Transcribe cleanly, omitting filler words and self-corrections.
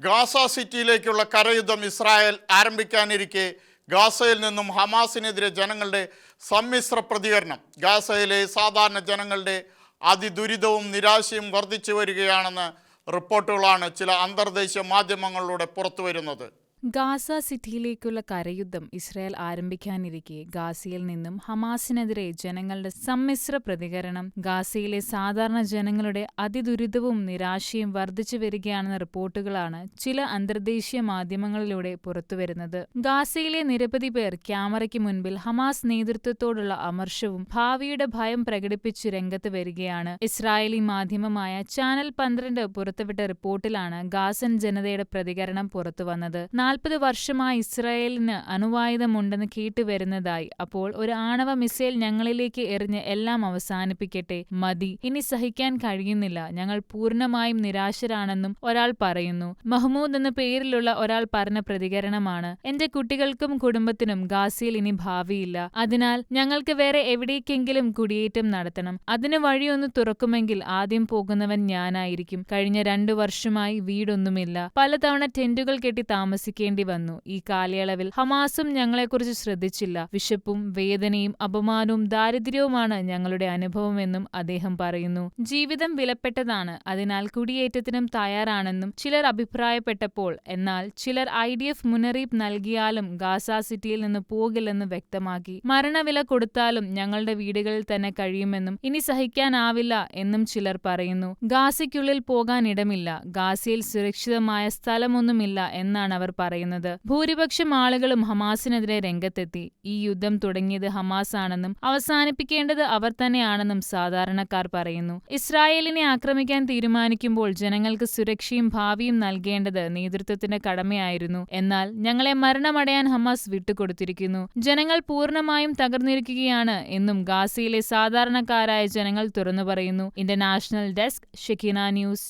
Gaza സിറ്റിയിലേക്കുള്ള കരയുദ്ധം Israel ആരംഭിക്കാനിരിക്കെ ഗാസയിൽ നിന്നും ഹമാസിനെതിരെ ജനങ്ങളുടെ സമ്മിശ്ര പ്രതികരണം. ഗാസയിലെ സാധാരണ ജനങ്ങളുടെ അതിദുരിതവും നിരാശയും വർദ്ധിച്ചു വരികയാണെന്ന് റിപ്പോർട്ടുകളാണ് ചില അന്തർദേശീയ മാധ്യമങ്ങളിലൂടെ പുറത്തുവരുന്നത്. ഗാസ സിറ്റിയിലേക്കുള്ള കരയുദ്ധം ഇസ്രായേൽ ആരംഭിക്കാനിരിക്കെ ഗാസയിൽ നിന്നും ഹമാസിനെതിരെ ജനങ്ങളുടെ സമ്മിശ്ര പ്രതികരണം. ഗാസയിലെ സാധാരണ ജനങ്ങളുടെ അതിദുരിതവും നിരാശയും വർദ്ധിച്ചു വരികയാണെന്ന റിപ്പോർട്ടുകളാണ് ചില അന്തർദേശീയ മാധ്യമങ്ങളിലൂടെ പുറത്തുവരുന്നത്. ഗാസയിലെ നിരവധി പേർ ക്യാമറയ്ക്ക് മുൻപിൽ ഹമാസ് നേതൃത്വത്തോടുള്ള അമർഷവും ഭാവിയുടെ ഭയം പ്രകടിപ്പിച്ച് രംഗത്ത് വരികയാണ്. ഇസ്രായേലി മാധ്യമമായ ചാനൽ 12 പുറത്തുവിട്ട റിപ്പോർട്ടിലാണ് ഗാസൻ ജനതയുടെ പ്രതികരണം പുറത്തുവന്നത്. 40 വർഷമായി ഇസ്രായേലിന് അണുവായുധമുണ്ടെന്ന് കേട്ടുവരുന്നതായി. അപ്പോൾ ഒരു ആണവ മിസൈൽ ഞങ്ങളിലേക്ക് എറിഞ്ഞ് എല്ലാം അവസാനിപ്പിക്കട്ടെ, മതി, ഇനി സഹിക്കാൻ കഴിയുന്നില്ല, ഞങ്ങൾ പൂർണ്ണമായും നിരാശരാണെന്നും ഒരാൾ പറയുന്നു. മഹ്മൂദ് എന്ന പേരിലുള്ള ഒരാൾ പറഞ്ഞ പ്രതികരണമാണ്: എന്റെ കുട്ടികൾക്കും കുടുംബത്തിനും ഗാസയിൽ ഇനി ഭാവിയില്ല. അതിനാൽ ഞങ്ങൾക്ക് വേറെ എവിടേക്കെങ്കിലും കുടിയേറ്റം നടത്തണം. അതിന് വഴിയൊന്ന് തുറക്കുമെങ്കിൽ ആദ്യം പോകുന്നവൻ ഞാനായിരിക്കും. കഴിഞ്ഞ 2 വർഷമായി വീടൊന്നുമില്ല. പലതവണ ടെന്റുകൾ കെട്ടി താമസിക്കേണ്ടി വന്നു. ഈ കാലയളവിൽ ഹമാസും ഞങ്ങളെക്കുറിച്ച് ശ്രദ്ധിച്ചില്ല. വിശപ്പും വേദനയും അപമാനവും ദാരിദ്ര്യവുമാണ് ഞങ്ങളുടെ അനുഭവമെന്നും അദ്ദേഹം പറയുന്നു. ജീവിതം വിലപ്പെട്ടതാണ്, അതിനാൽ കുടിയേറ്റത്തിനും തയ്യാറാണെന്നും ചിലർ അഭിപ്രായപ്പെട്ടപ്പോൾ, എന്നാൽ ചിലർ IDF മുന്നറിയിപ്പ് നൽകിയാലും ഗാസ സിറ്റിയിൽ നിന്ന് പോകില്ലെന്ന് വ്യക്തമാക്കി. മരണവില കൊടുത്താലും ഞങ്ങളുടെ വീടുകളിൽ തന്നെ കഴിയുമെന്നും ഇനി സഹിക്കാനാവില്ല എന്നും ചിലർ പറയുന്നു. ഗാസയ്ക്കുള്ളിൽ പോകാനിടമില്ല, ഗാസയിൽ സുരക്ഷിതമായ സ്ഥലമൊന്നുമില്ല എന്നാണ് അവർ പറയുന്നത്. ഭൂരിപക്ഷം ആളുകളും ഹമാസിനെതിരെ രംഗത്തെത്തി. ഈ യുദ്ധം തുടങ്ങിയത് ഹമാസ് ആണെന്നും അവസാനിപ്പിക്കേണ്ടത് അവർ തന്നെയാണെന്നും സാധാരണക്കാർ പറയുന്നു. ഇസ്രായേലിനെ ആക്രമിക്കാൻ തീരുമാനിക്കുമ്പോൾ ജനങ്ങൾക്ക് സുരക്ഷയും ഭാവിയും നൽകേണ്ടത് നേതൃത്വത്തിന്റെ കടമയായിരുന്നു. എന്നാൽ ഞങ്ങളെ മരണമടയാൻ ഹമാസ് വിട്ടുകൊടുത്തിരിക്കുന്നു. ജനങ്ങൾ പൂർണ്ണമായും തകർന്നിരിക്കുകയാണ് എന്നും ഗാസയിലെ സാധാരണക്കാരായ ജനങ്ങൾ തുറന്നു പറയുന്നു. International desk, Shekinah news.